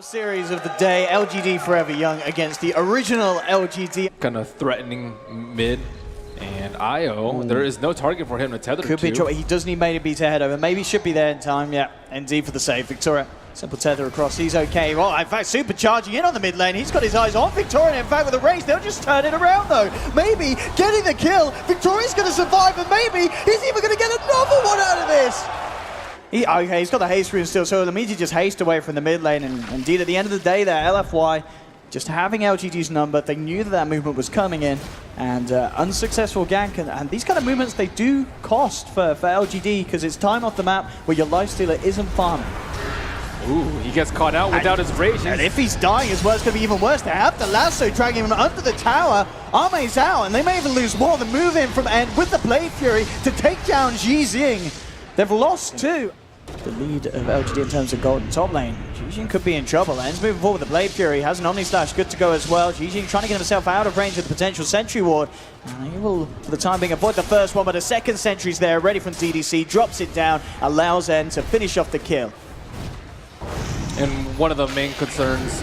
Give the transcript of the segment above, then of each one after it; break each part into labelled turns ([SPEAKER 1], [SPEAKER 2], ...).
[SPEAKER 1] Series of the day, LGD Forever Young against the original LGD.
[SPEAKER 2] Kind of threatening mid, and IO, there is no target for him to tether
[SPEAKER 1] Could be
[SPEAKER 2] to.
[SPEAKER 1] trouble. He does need maybe beat ahead over. Maybe should be there in time. Yeah, ND for the save. Victoria, simple tether across. He's okay. Well, in fact, supercharging in on the mid lane. He's got his eyes on Victoria. In fact, with the race, they'll just turn it around though. Maybe getting the kill. Victoria's going to survive, and maybe he's even going to get another one out of this. Okay, he's got the haste rune still, so it'll immediately just haste away from the mid lane. And indeed, at the end of the day there, LFY just having LGD's number. They knew that that movement was coming in, and unsuccessful gank. And these kind of movements, they do cost for LGD, because it's time off the map where your lifestealer isn't farming.
[SPEAKER 2] Ooh, he gets caught out without his rage.
[SPEAKER 1] And if he's dying as well, it's going to be even worse. They have the lasso dragging him under the tower. Arme's out, and they may even lose more than move in from end with the Blade Fury to take down Jixing. They've lost two. The lead of LGD in terms of gold in top lane. Jixing could be in trouble. Ends moving forward with the Blade Fury. Has an Omni Slash good to go as well. Jixing trying to get himself out of range of the potential Sentry Ward. And he will, for the time being, avoid the first one, but a second Sentry's there, ready from DDC. Drops it down, allows N to finish off the kill.
[SPEAKER 2] And one of the main concerns,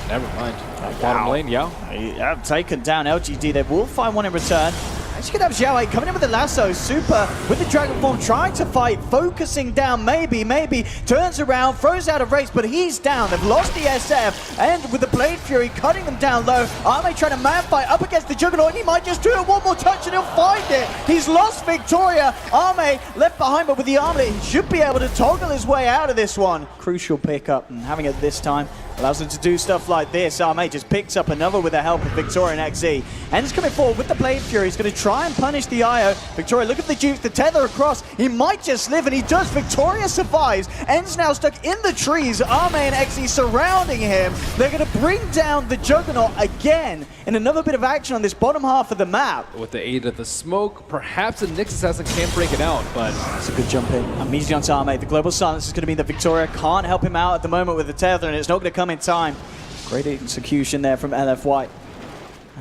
[SPEAKER 2] never mind, bottom lane,
[SPEAKER 1] Have taken down LGD. They will find one in return. As you can have Xiao coming in with the lasso, Super with the Dragon Form trying to fight, focusing down, maybe, turns around, throws out of race, but he's down. They've lost the SF, and with the Blade Fury cutting them down low, Arme trying to man fight up against the Juggernaut, and he might just do it one more touch and he'll find it. He's lost Victoria. Arme left behind, but with the armlet, he should be able to toggle his way out of this one. Crucial pickup, and having it this time allows him to do stuff like this. Arme just picks up another with the help of Victoria and XZ. And he's coming forward with the Blade Fury. He's going to try and punish the IO. Victoria, look at the juke, the tether across. He might just live, and he does. Victoria survives. End's now stuck in the trees. Arme and XZ surrounding him. They're going to bring down the Juggernaut again in another bit of action on this bottom half of the map.
[SPEAKER 2] With the aid of the smoke, perhaps the Nyx Assassin can break it out, but
[SPEAKER 1] it's a good jump in. Immediately onto Arme. The global silence is going to mean that Victoria can't help him out at the moment with the tether, and it's not going to come in time. Great execution there from LFY.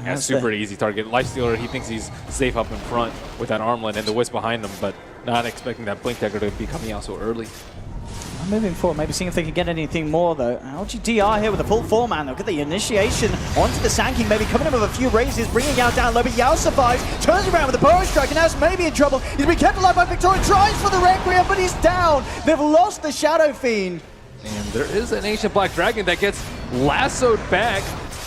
[SPEAKER 2] Yeah, super easy target. Lifestealer, he thinks he's safe up in front with that armlet and the Wisp behind him, but not expecting that Blink Dagger to be coming out so early.
[SPEAKER 1] Moving forward, maybe seeing if they can get anything more though. LGD here with a full 4-man. Look at the initiation onto the Sand King, maybe coming in with a few raises, bringing Yao down low, but Yao survives, turns around with a Burrow Strike, and now's maybe in trouble. He's been kept alive by Victoria, tries for the Requiem, but he's down. They've lost the Shadow Fiend.
[SPEAKER 2] And there is an Ancient Black Dragon that gets lassoed back.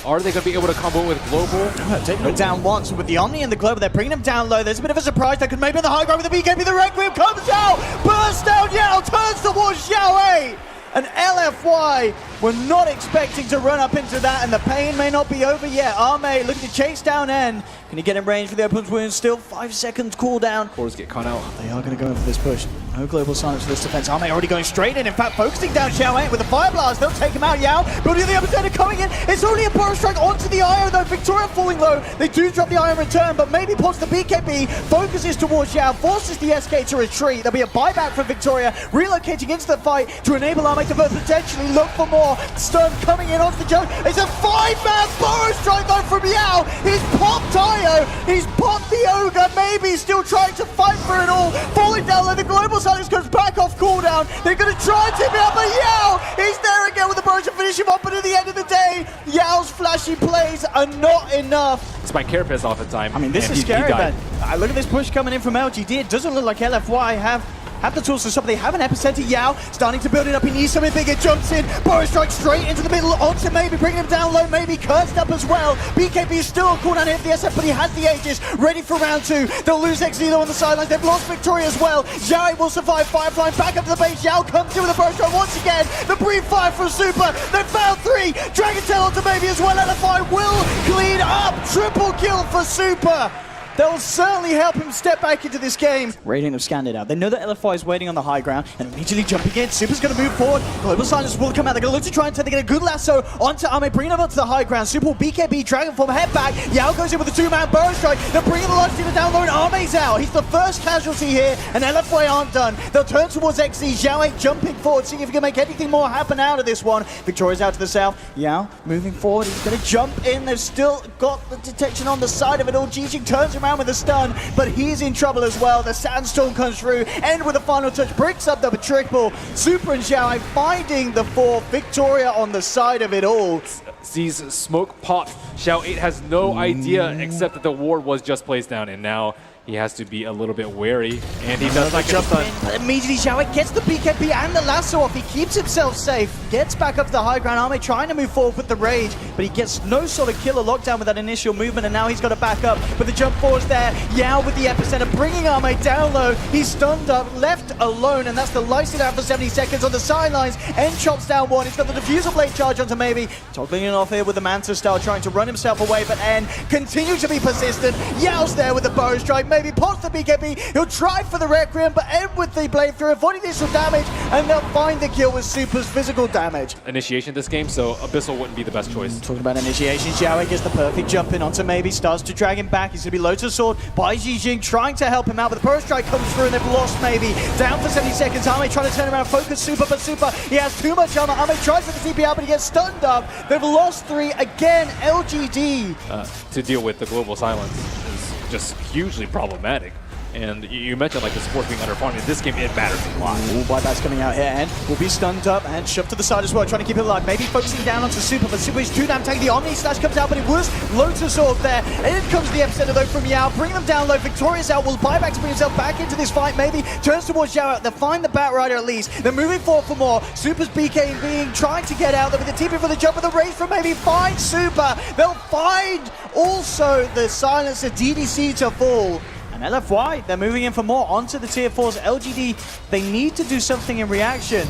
[SPEAKER 2] Are they going to be able to combo with Global?
[SPEAKER 1] Taking him down once with the Omni and the Global. They're bringing him down low. There's a bit of a surprise. That could maybe in the high ground with the BKB. The Requiem comes out, bursts down Yao, turns towards Xiao. And LFY were not expecting to run up into that, and the pain may not be over yet. Arme looking to chase down N. Can he get in range for the open wound? Still 5 seconds cooldown.
[SPEAKER 2] Cores get caught out.
[SPEAKER 1] They are going to go in for this push. No global silence for this defense. Arme already going straight in fact, focusing down Xiao with a Fire Blast. They'll take him out. Yao building the upper coming in. It's only a Burrow Strike onto the Iron though. Victoria falling low. They do drop the Iron return, but maybe pulls the BKB, focuses towards Yao, forces the SK to retreat. There'll be a buyback from Victoria, relocating into the fight to enable Arme to potentially look for more. Stun coming in onto the jump. It's a 5-man Burrow Strike though from Yao. He's popped Io. He's popped the Ogre. Maybe still trying to fight for it all. Falling down low. The global silence comes back off cooldown. They're going to try and tip it up, but Yao, he's there again with the Burrow to finish him up. But at the end of the day, Yao's flashy plays are not enough.
[SPEAKER 2] It's my Carapace off at time.
[SPEAKER 1] I mean, this is scary, man. Look at this push coming in from LGD. It doesn't look like LFY have the tools to stop. They have an epicenter. Yao starting to build it up. He needs something bigger. Jumps in. Burrow Strike straight into the middle. Onto maybe bringing him down low. Maybe cursed up as well. BKB is still a cooldown here for the SF, but he has the Aegis ready for round 2. They'll lose XZ though on the sidelines. They've lost Victoria as well. Xiao will survive. Firefly back up to the base. Yao comes in with a Burrow Strike once again. The Breathe Fire from Super. They found 3. Dragon Tail onto maybe as well. LFI will clean up. Triple kill for Super. They'll certainly help him step back into this game. Radiant have scanned it out. They know that LFY is waiting on the high ground and immediately jumping in. Super's going to move forward. Global Silence will come out. They're going to look to try and take a good lasso onto Arme, bringing him up to the high ground. Super will BKB, Dragon Form, head back. Yao goes in with a 2-man Burrow Strike. They're bringing the lifestealer down low and Arme's out. He's the first casualty here and LFY aren't done. They'll turn towards XZ. Xiao jumping forward, seeing if he can make anything more happen out of this one. Victoria's out to the south. Yao moving forward. He's going to jump in. They've still got the detection on the side of it all. Jixing turns around around with a stun, but he's in trouble as well. The Sandstorm comes through, and with a final touch, bricks up the triple. Super and Xiao finding the 4. Victoria on the side of it all.
[SPEAKER 2] Sees smoke pop. Xiao 8 has no idea except that the ward was just placed down, and now he has to be a little bit wary, and he does not get the stun.
[SPEAKER 1] But immediately Xiao gets the BKB and the lasso off. He keeps himself safe, gets back up to the high ground. Arme trying to move forward with the rage, but he gets no sort of kill or lockdown with that initial movement, and now he's got to back up. But the jump force there, Yao with the epicenter, bringing Arme down low. He's stunned up, left alone, and that's the lights out for 70 seconds on the sidelines, and chops down one. He's got the diffuser blade charge onto maybe, toggling it off here with the Manta style, trying to run himself away, but N continues to be persistent. Yao's there with the bow strike, maybe pops the BKB, he'll try for the Requiem, but end with the blade through, avoiding the initial damage, and they'll find the kill with Super's physical damage.
[SPEAKER 2] Initiation this game, so Abyssal wouldn't be the best choice.
[SPEAKER 1] Talking about initiation, Xiao gets the perfect jump in onto maybe, starts to drag him back. He's going to be low to sword by Jijing, trying to help him out, but the Power Strike comes through and they've lost maybe. Down for 70 seconds, Arme trying to turn around, focus Super, but Super, he has too much armor. Arme tries for the TPR, but he gets stunned up. They've lost 3 again. LGD.
[SPEAKER 2] To deal with the global silence is just hugely problematic. And you mentioned like the sports being underfarmed. In this game, it matters a lot.
[SPEAKER 1] Ooh, Buyback's coming out here, and will be stunned up and shoved to the side as well, trying to keep it alive. Maybe focusing down onto Super, but Super is too damn tanky. The Omni Slash comes out, but it was Lotus Orb there. And in comes the epicenter though from Yao, bring them down low. Victoria's out, will Buyback to bring himself back into this fight, maybe turns towards Xiao. They'll find the Bat Rider at least. They're moving forward for more. Super's BK being trying to get out there with the TP for the jump, with the race from maybe find Super. They'll find also the silencer DDC to fall. And LFY, they're moving in for more onto the tier 4s. LGD, they need to do something in reaction.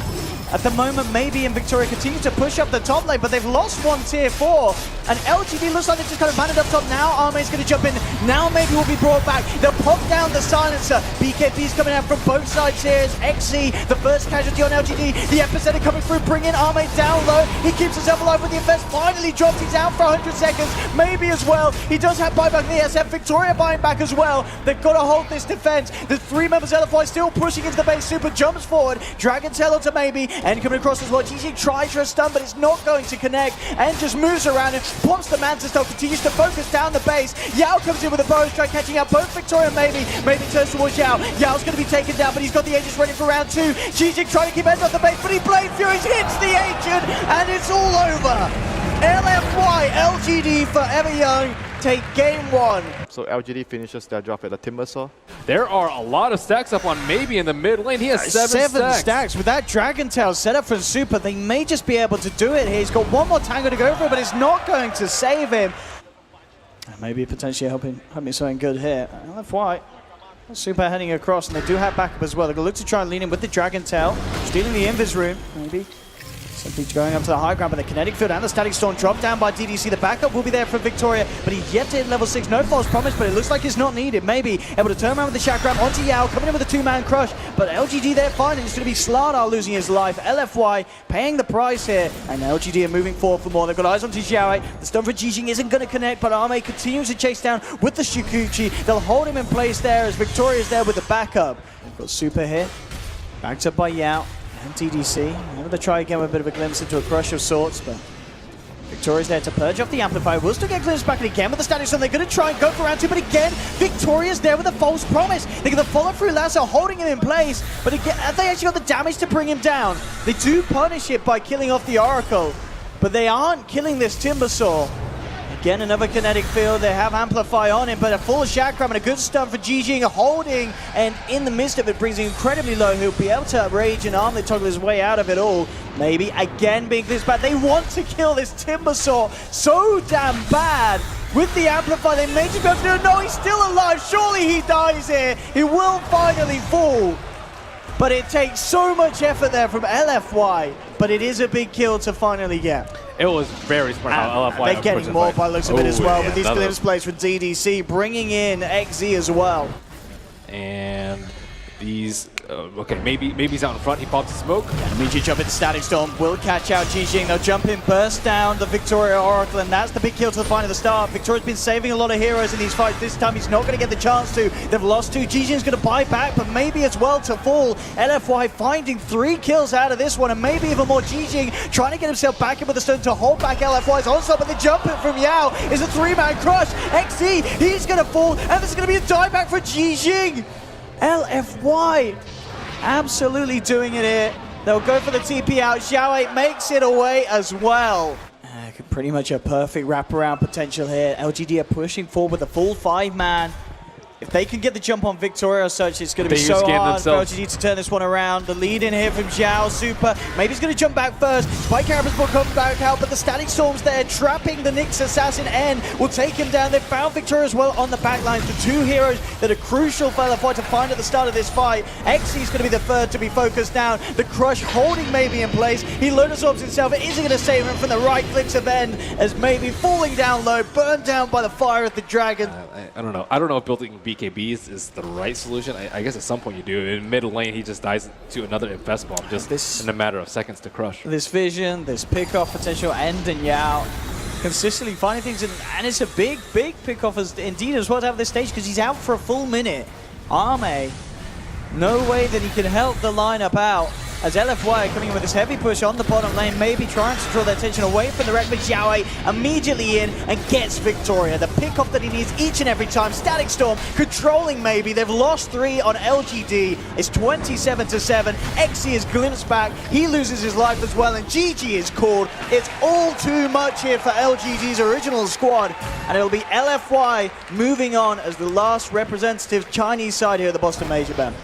[SPEAKER 1] At the moment, maybe and Victoria continue to push up the top lane, but they've lost one tier 4. And LGD looks like they're just kind of banded up top now. Arme's going to jump in. Now maybe will be brought back. They'll pop down the silencer. BKB's coming out from both sides here. It's XC, the first casualty on LGD. The epicenter coming through, bringing Arme down low. He keeps himself alive with the effects. Finally dropped. He's out for 100 seconds. Maybe as well. He does have buyback in the SF. Victoria buying back as well. They've got to hold this defense. The 3 members of LFY still pushing into the base. Super jumps forward. Dragon Tail onto maybe. And coming across as well. GG tries for a stun, but it's not going to connect. And just moves around and pops the Manta Stone. Continues to focus down the base. Yao comes in with a bow strike, catching out both Victoria and maybe. Maybe turns towards Yao. Yao's going to be taken down, but he's got the Aegis ready for round 2. GG trying to keep ends off the base, but he Blade Furies hits the Ancient, and it's all over. LFY, LGD Forever Young take game 1.
[SPEAKER 3] So LGD finishes their drop at the Timbersaw.
[SPEAKER 2] There are a lot of stacks up on maybe in the mid lane. He has 7
[SPEAKER 1] stacks. With that Dragon Tail set up for Super, they may just be able to do it here. He's got one more tango to go for, but it's not going to save him. Maybe potentially hoping something good here. LFY, Super heading across, and they do have backup as well. They're going to look to try and lean in with the Dragon Tail, stealing the Invis Room, maybe. Simply going up to the high ground, but the Kinetic Field and the Static Storm drop down by DDC. The backup will be there for Victoria, but he's yet to hit level 6. No false promise, but it looks like it's not needed. Maybe able to turn around with the Chakram onto Yao, coming in with a 2-man crush, but LGD there fine, and it's going to be Slardar losing his life. LFY paying the price here, and LGD are moving forward for more. They've got eyes onto Xiao. The stun for Jijing isn't going to connect, but Arme continues to chase down with the Shikuchi. They'll hold him in place there as Victoria's there with the backup. They've got Super here, backed up by Yao. And TDC, able to try again with a bit of a glimpse into a crush of sorts, but Victoria's there to purge off the Amplifier. Will still get glimpse back again with the Static Storm. They're going to try and go for round 2, but again, Victoria's there with a false promise. They're going to follow through Lasso, holding him in place, but again, have they actually got the damage to bring him down? They do punish it by killing off the Oracle, but they aren't killing this Timbersaw. Again, another Kinetic Field. They have Amplify on him, but a full Chakram and a good stun for Jijing, holding, and in the midst of it brings him incredibly low. He'll be able to rage and arm the toggle his way out of it all. Maybe again being this bad. They want to kill this Timbersaw so damn bad. With the Amplify, they may just be able to do it. No, he's still alive. Surely he dies here. He will finally fall. But it takes so much effort there from LFY, but it is a big kill to finally get.
[SPEAKER 2] It was very smart how LFY.
[SPEAKER 1] They're getting more by the looks of it as well, with these glimpse plays for DDC, bringing in XZ as well.
[SPEAKER 2] And these. Okay, maybe he's out in front. He pops the smoke.
[SPEAKER 1] And immediate jump into Static Storm will catch out Jijing. They'll jump in, burst down the Victoria Oracle, and that's the big kill to the final of the start. Victoria's been saving a lot of heroes in these fights. This time he's not going to get the chance to. They've lost 2. Jijing's going to buy back, but maybe as well to fall. LFY finding 3 kills out of this one, and maybe even more. Jijing trying to get himself back in with the stone to hold back LFY's onslaught, but the jump in from Yao is a 3-man crush. XE, he's going to fall, and there's going to be a dieback for Jijing. LFY absolutely doing it here. They'll go for the TP out. Xiao makes it away as well. Pretty much a perfect wraparound potential here. LGD are pushing forward with a full 5-man. If they can get the jump on Victoria or such, it's going to be so hard for LGD to turn this one around. The lead in here from Xiao, super. Maybe he's going to jump back first. Spike Carapace will come back out, but the Static Storm's there, trapping the Nyx Assassin. N will take him down. They found Victoria as well on the back lines. The 2 heroes that are crucial for LFY to find at the start of this fight. XE's going to be the third to be focused down. The Crush holding maybe in place. He load absorbs himself. It isn't going to save him from the right clicks of N, as maybe falling down low, burned down by the fire of the dragon.
[SPEAKER 2] I don't know. I don't know if building BKBs is the right solution. I guess at some point you do. In mid lane, he just dies to another Infest Bomb just in a matter of seconds to crush.
[SPEAKER 1] This vision, this pick-off potential, End and Yao consistently finding things, and it's a big pick-off indeed as well to have this stage, because he's out for a full minute. Arme, no way that he can help the lineup out, as LFY coming in with this heavy push on the bottom lane, maybe trying to draw their attention away from the wreck, but Xiao immediately in and gets Victoria. The pick-off that he needs each and every time. Static Storm controlling maybe. They've lost 3 on LGD. It's 27-7. XE is glimpsed back. He loses his life as well, and GG is called. It's all too much here for LGD's original squad, and it'll be LFY moving on as the last representative Chinese side here at the Boston Major, Ben.